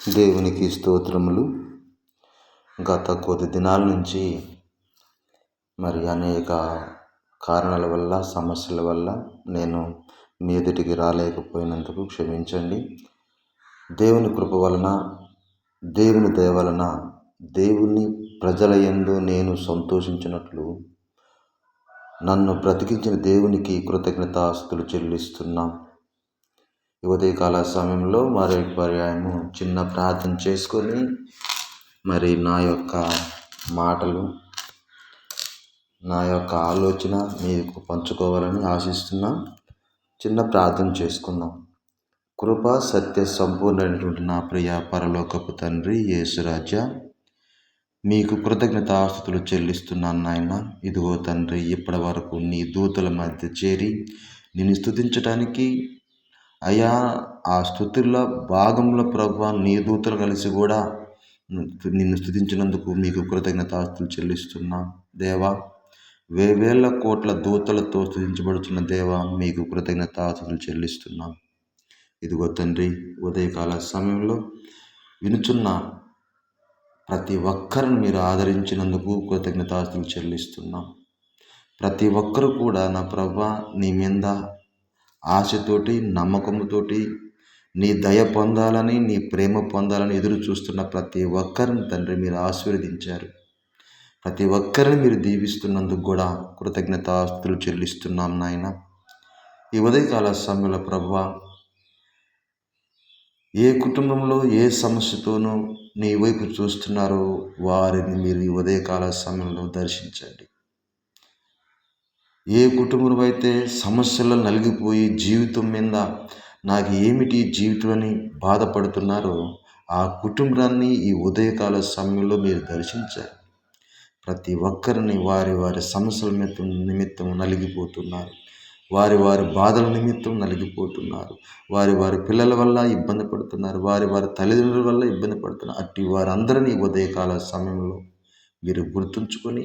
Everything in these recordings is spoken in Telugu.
దేవునికి స్తోత్రములు. గత కొద్ది దినాల నుంచి అనేక కారణాల వల్ల, సమస్యల వల్ల నేను మీ ఎదుటికి రాలేకపోయినందుకు క్షమించండి. దేవుని కృప వలన, దేవుని దయ వలన, దేవుని ప్రజల యందు నేను సంతోషించినట్లు నన్ను బ్రతికించిన దేవునికి కృతజ్ఞతాస్తుతులు చెల్లిస్తున్నా. ఉదయకాల సమయంలో మరో పర్యాయము చిన్న ప్రార్థన చేసుకొని నా యొక్క మాటలు, నా యొక్క ఆలోచన మీకు పంచుకోవాలని ఆశిస్తున్నా. చిన్న ప్రార్థన చేసుకుందాం. కృప సత్య సంపూర్ణమైనటువంటి నా ప్రియ పరలోకపు తండ్రి యేసురాజా, మీకు కృతజ్ఞతాస్తుతులు చెల్లిస్తున్నాను నాయన. ఇదిగో తండ్రి, ఇప్పటి వరకు నీ దూతల మధ్య చేరి నిన్ను స్తుతించడానికి అయ్యా, ఆ స్తుతుల భాగంలో ప్రభువా, నీ దూతలు కలిసి కూడా నిన్ను స్తుతించినందుకు మీకు కృతజ్ఞతాస్తుతులు చెల్లిస్తున్నా. దేవా, వేవేల కోట్ల దూతలతో స్తుతించబడుతున్న దేవా, మీకు కృతజ్ఞతాస్తుతులు చెల్లిస్తున్నాం. ఇదిగో తండ్రి, ఉదయకాల సమయంలో వినుచున్న ప్రతి ఒక్కరిని మీరు ఆదరించినందుకు కృతజ్ఞతాస్తుతులు చెల్లిస్తున్నాం. ప్రతి ఒక్కరు కూడా నా ప్రభువా, నీ మీద ఆశతోటి, నమ్మకంతోటి, నీ దయ పొందాలని, నీ ప్రేమ పొందాలని ఎదురు చూస్తున్న ప్రతి ఒక్కరిని తండ్రి మీరు ఆశీర్వదించారు. ప్రతి ఒక్కరిని మీరు దీవిస్తున్నందుకు కూడా కృతజ్ఞతాస్తుతులు చెల్లిస్తున్నాం నాయన. ఈ ఉదయకాల సమయంలో ప్రభువా, ఏ కుటుంబంలో ఏ సమస్యతోనూ నీ వైపు చూస్తున్నారో వారిని మీరు ఈ ఉదయకాల సమయంలో దర్శించండి. ఏ కుటుంబం అయితే సమస్యల్లో నలిగిపోయి జీవితం మీద నాకు ఏమిటి జీవితం అని బాధపడుతున్నారో ఆ కుటుంబాన్ని ఈ ఉదయకాల సమయంలో మీరు దర్శించారు. ప్రతి ఒక్కరిని వారి వారి సమస్యల నిమిత్తం నలిగిపోతున్నారు, వారి వారి బాధల నిమిత్తం నలిగిపోతున్నారు, వారి వారి పిల్లల వల్ల ఇబ్బంది పడుతున్నారు, వారి వారి తల్లిదండ్రుల వల్ల ఇబ్బంది పడుతున్నారు. అట్టి వారందరినీ ఉదయకాల సమయంలో మీరు గుర్తుంచుకొని,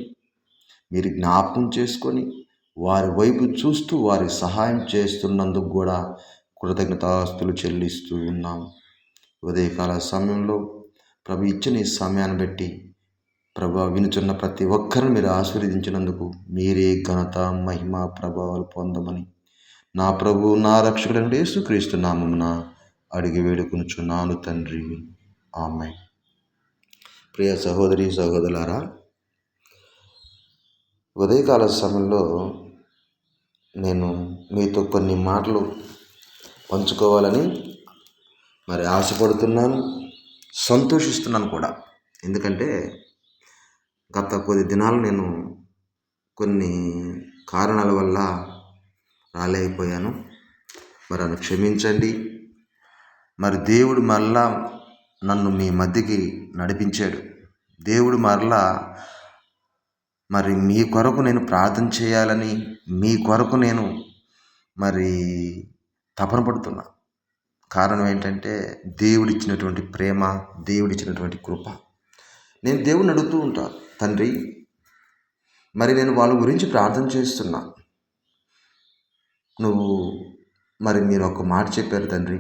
మీరు జ్ఞాపకం చేసుకొని, వారి వైపు చూస్తూ వారికి సహాయం చేస్తున్నందుకు కూడా కృతజ్ఞతాస్తుతులు చెల్లిస్తూ ఉన్నాం. ఉదయకాల సమయంలో ప్రభు ఇచ్చిన ఈ సమయాన్ని బట్టి ప్రభు వినుచున్న ప్రతి ఒక్కరిని మీరు ఆశీర్వదించినందుకు మీరే ఘనత, మహిమ, ప్రభావాలు పొందమని నా ప్రభు, నా రక్షకుడైన యేసుక్రీస్తు నామమున అడిగి వేడుకొనుచున్నాను తండ్రి. ఆమేన్. ప్రియ సహోదరి సహోదరులారా, ఉదయకాల సమయంలో నేను మీతో కొన్ని మాటలు పంచుకోవాలని ఆశపడుతున్నాను, సంతోషిస్తున్నాను కూడా. ఎందుకంటే గత కొద్ది దినాలు నేను కొన్ని కారణాల వల్ల రాలేకపోయాను. అని క్షమించండి. దేవుడు మరలా నన్ను మీ మధ్యకి నడిపించాడు. దేవుడు మరలా మీ కొరకు నేను ప్రార్థన చేయాలని, మీ కొరకు నేను తపన పడుతున్నా. కారణం ఏంటంటే దేవుడిచ్చినటువంటి ప్రేమ, దేవుడిచ్చినటువంటి కృప. నేను దేవుడిని అడుగుతూ ఉంటా, తండ్రి నేను వాళ్ళ గురించి ప్రార్థన చేస్తున్నా. నువ్వు మీరు ఒక మాట చెప్పారు తండ్రి,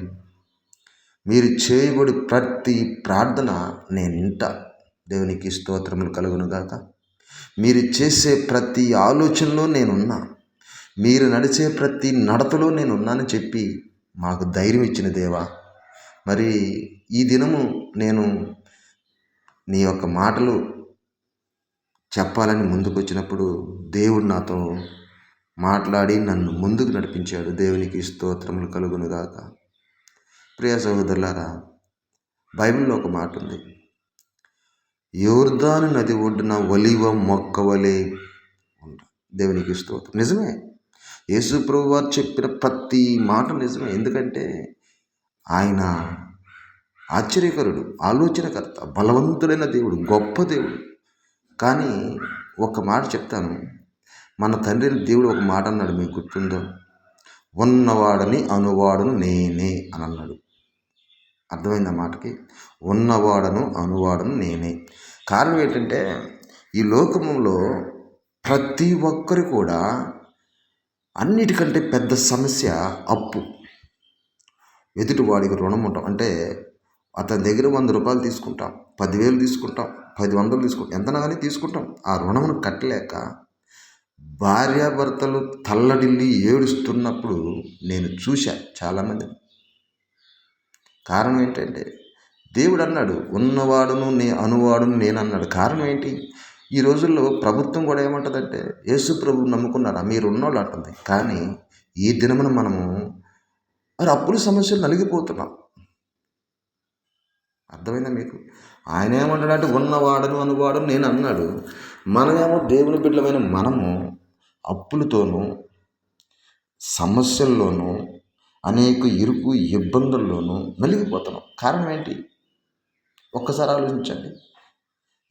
మీరు చేయబడి ప్రతి ప్రార్థన నేను వింటా. దేవునికి స్తోత్రములు కలుగునుగాక. మీరు చేసే ప్రతి ఆలోచనలో నేనున్నా, మీరు నడిచే ప్రతి నడతలో నేనున్నానని చెప్పి మాకు ధైర్యం ఇచ్చిన దేవా, ఈ దినము నేను నీ యొక్క మాటలు చెప్పాలని ముందుకు వచ్చినప్పుడు దేవుడు నాతో మాట్లాడి నన్ను ముందుకు నడిపించాడు. దేవునికి స్తోత్రములు కలుగునుగాక. ప్రియ సహోదరులారా, బైబిల్లో ఒక మాట ఉంది, యోర్దాను నది ఒడ్డున ఒలీవ మొక్క వలె ఉంటా. దేవునికి స్తోత్రం. నిజమే, యేసు ప్రభువు వారు చెప్పిన ప్రతి మాట నిజమే. ఎందుకంటే ఆయన ఆశ్చర్యకరుడు, ఆలోచనకర్త, బలవంతుడైన దేవుడు, గొప్ప దేవుడు. కానీ ఒక మాట చెప్తాను, మన తండ్రి దేవుడు ఒక మాట అన్నాడు, మీకు గుర్తుందో, ఉన్నవాడని అనువాడను నేనే అని అన్నాడు. అర్థమైంది ఆ మాటకి? ఉన్నవాడను అనువాడను నేనే. కారణం ఏంటంటే ఈ లోకములో ప్రతి ఒక్కరు కూడా అన్నిటికంటే పెద్ద సమస్య అప్పు. ఎదుటి వాడికి రుణం ఉంటాం. అంటే అతని దగ్గర 100 రూపాయలు తీసుకుంటాం, 10,000 తీసుకుంటాం, 10,100 తీసుకుంటాం, ఎంతనా కానీ తీసుకుంటాం. ఆ రుణమును కట్టలేక భార్యాభర్తలు తల్లడిల్లి ఏడుస్తున్నప్పుడు నేను చూశా చాలామంది. కారణం ఏంటంటే దేవుడు అన్నాడు, ఉన్నవాడును అనువాడును నేను అన్నాడు. కారణం ఏంటి? ఈ రోజుల్లో ప్రభుత్వం కూడా ఏమంటుందంటే యేసు ప్రభువు నమ్ముకున్నారా మీరు ఉన్నోళ్ళు అంటుంది. కానీ ఈ దినమున మనము మరి అప్పుల సమస్యలు నలిగిపోతున్నాం. అర్థమైందా మీకు? ఆయన ఏమంటాడంటే ఉన్నవాడను అనువాడను నేను అన్నాడు. మనమేమో దేవుని బిడ్డలమైన మనము అప్పులతోనూ సమస్యల్లోనూ అనేక ఇరుకు ఇబ్బందుల్లోనూ నలిగిపోతున్నాం. కారణం ఏంటి? ఒక్కసారి ఆలోచించండి.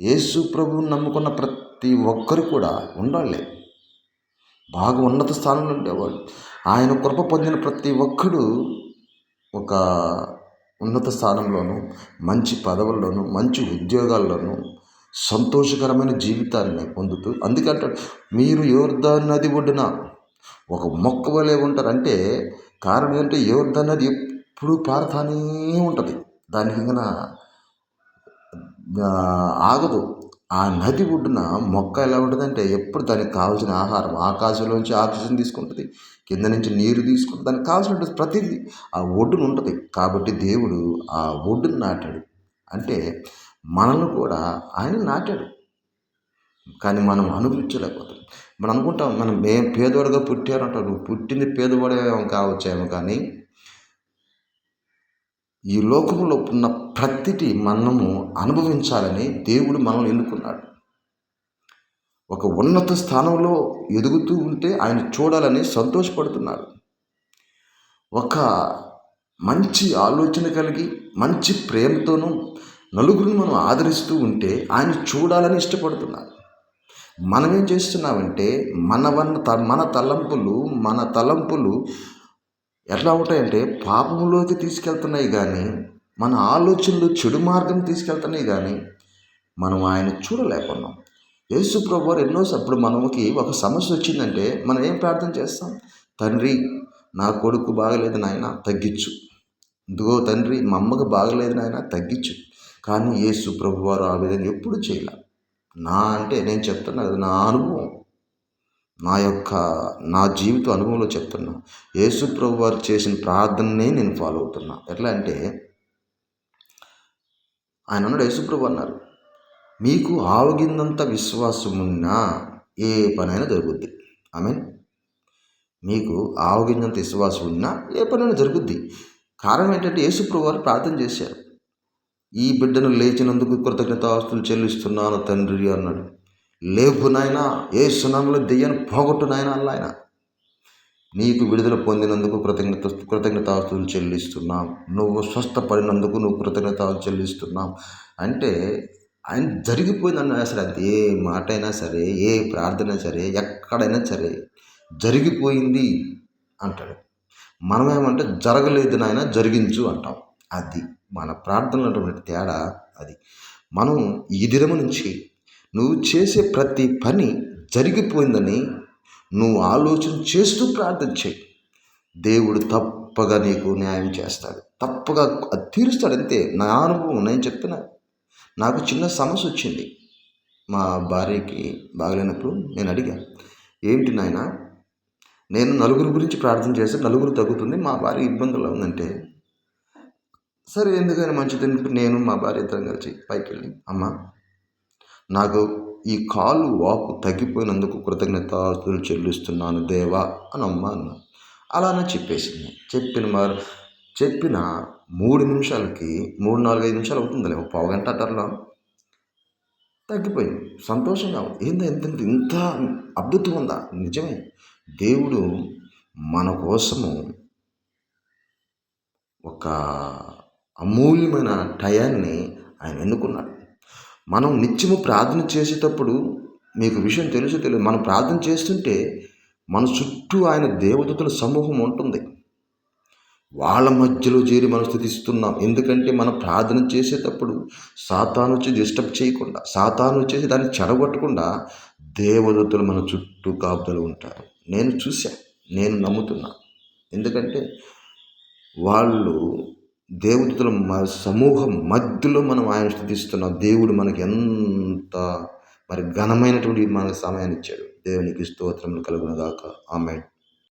యేసు ప్రభువుని నమ్ముకున్న ప్రతి ఒక్కరు కూడా ఉండాలి, బాగా ఉన్నత స్థానంలో ఉండేవాళ్ళు. ఆయన కృప పొందిన ప్రతి ఒక్కడు ఒక ఉన్నత స్థానంలోనూ మంచి పదవుల్లోనూ మంచి ఉద్యోగాల్లోనూ సంతోషకరమైన జీవితాన్ని పొందుతూ, అందుకంటాడు మీరు యోర్దాను నది ఒడ్డున ఒక మొక్క వలె ఉంటారు. అంటే కారణం ఏంటంటే యోర్దాను నది ఎప్పుడు పారుతానే ఉంటుంది, దానికి ఇంకా ఆగదు. ఆ నది ఒడ్డున మొక్క ఎలా ఉంటుందంటే ఎప్పుడు దానికి కావాల్సిన ఆహారం, ఆకాశంలోంచి ఆక్సిజన్ తీసుకుంటుంది, కింద నుంచి నీరు తీసుకుంటుంది, దానికి కావాల్సిన ప్రతిదీ ఆ ఒడ్డున ఉంటుంది. కాబట్టి దేవుడు ఆ ఒడ్డును నాటాడు. అంటే మనల్ని కూడా ఆయన నాటాడు, కానీ మనం అనుభవించలేకపోతాం. మనం అనుకుంటాం మనం పేదవాడుగా పుట్టారంటారు. నువ్వు పుట్టింది పేదవాడే కావచ్చేమో, కానీ ఈ లోకంలో ఉన్న ప్రతిటి మనము అనుభవించాలని దేవుడు మనల్ని ఎన్నుకున్నాడు. ఒక ఉన్నత స్థానంలో ఎదుగుతూ ఉంటే ఆయన చూడాలని సంతోషపడుతున్నాడు. ఒక మంచి ఆలోచన కలిగి మంచి ప్రేమతోనూ నలుగురిని మనం ఆదరిస్తూ ఉంటే ఆయన చూడాలని ఇష్టపడుతున్నాడు. మనమేం చేస్తున్నామంటే మన తలంపులు ఎట్లా ఉంటాయంటే పాపంలోకి తీసుకెళ్తున్నాయి, కానీ మన ఆలోచనలు చెడు మార్గం తీసుకెళ్తున్నాయి, కానీ మనం ఆయన చూడలేకున్నాం. యేసు ప్రభు ఎన్నోసప్పుడు మనకి ఒక సమస్య వచ్చిందంటే మనం ఏం ప్రార్థన చేస్తాం? తండ్రి నా కొడుకు బాగలేదు నాయన తగ్గించు, ఇదిగో తండ్రి మా అమ్మకు బాగలేదు నాయన తగ్గించు. కానీ యేసు ప్రభు వారు ఆ విధంగా ఎప్పుడు చేయలే. నేను చెప్తున్నా కదా, నా అనుభవం, నా జీవిత అనుభవంలో చెప్తున్నా. యేసు ప్రభు వారు చేసిన ప్రార్థననే నేను ఫాలో అవుతున్నా. ఎట్లా అంటే ఆయన అన్నాడు, యేసు ప్రభు అన్నారు, మీకు ఆవగిందంత విశ్వాసం ఉన్నా ఏ పనైనా జరుగుద్ది. ఆమేన్. మీకు ఆవగిందంత విశ్వాసం ఉన్నా ఏ పనైనా జరుగుద్ది. కారణం ఏంటంటే యేసు ప్రభు వారు ప్రార్థన చేశారు. ఈ బిడ్డను లేచినందుకు కృతజ్ఞతాస్తుతులు చెల్లిస్తున్నాను తండ్రి అన్నాడు. లేపు నాయన, ఏ సునాములో దెయ్యాన్ని పోగొట్టు నాయన అల్ల ఆయన. నీకు విడుదల పొందినందుకు కృతజ్ఞతాస్తుతులు చెల్లిస్తున్నాం, నువ్వు స్వస్థపడినందుకు నువ్వు కృతజ్ఞతలు చెల్లిస్తున్నాం అంటే ఆయన జరిగిపోయిందన్న అసలు అది ఏ మాట అయినా సరే, ఏ ప్రార్థన సరే, ఎక్కడైనా సరే జరిగిపోయింది అంటాడు. మనమేమంటే జరగలేదు నాయన జరిగించు అంటాం. అది మన ప్రార్థనలో తేడా. అది మనం ఈ దినము నుంచి నువ్వు చేసే ప్రతి పని జరిగిపోయిందని నువ్వు ఆలోచన చేస్తూ ప్రార్థన చేయి. దేవుడు తప్పగా నీకు న్యాయం చేస్తాడు, తప్పగా అది తీరుస్తాడు. అంతే నా అనుభవం. నేను చెప్తున్నా, నాకు చిన్న సమస్య వచ్చింది. మా భార్యకి బాగలేనప్పుడు నేను అడిగాను, ఏంటి నాయన, నేను నలుగురు గురించి ప్రార్థన చేస్తే నలుగురు తగ్గుతుంది, మా భార్య ఇబ్బందులు ఉందంటే, సరే ఎందుకైనా మంచిది నేను మా భార్య ఇద్దరం కలిసి పైకి వెళ్ళి, అమ్మ నాకు ఈ కాలు వాపు తగ్గిపోయినందుకు కృతజ్ఞతాస్తుతులు చెల్లిస్తున్నాను దేవా అని అమ్మ అన్నా. అలానే చెప్పేసింది. చెప్పిన 3 నిమిషాలకి 3-4-5 నిమిషాలు అవుతుందిలే, ఒక పావుగంట అటర్లో తగ్గిపోయింది. సంతోషంగా ఉంది. ఇంత అద్భుతం ఉందా? నిజమే. దేవుడు మన కోసము ఒక అమూల్యమైన టయాన్ని ఆయన ఎన్నుకున్నాడు. మనం నిత్యము ప్రార్థన చేసేటప్పుడు మీకు విషయం తెలియదు, మనం ప్రార్థన చేస్తుంటే మన చుట్టూ ఆయన దేవదూతల సమూహం ఉంటుంది. వాళ్ళ మధ్యలో చేరి మనం స్తుతిస్తున్నాం. ఎందుకంటే మనం ప్రార్థన చేసేటప్పుడు సాతాను వచ్చి డిస్టర్బ్ చేయకుండా, సాతాను వచ్చేసి దాన్ని చెడగొట్టకుండా దేవదూతలు మన చుట్టూ కాపుదలు ఉంటారు. నేను చూశా, నేను నమ్ముతున్నా. ఎందుకంటే వాళ్ళు దేవదూతల సమూహం మధ్యలో మనం ఆయన స్తుతిస్తున్నాం. దేవుడు మనకి ఎంత మరి ఘనమైనటువంటి మనకు సమయాన్ని ఇచ్చాడు. దేవునికి స్తోత్రములు కలుగును గాక. ఆమేన్.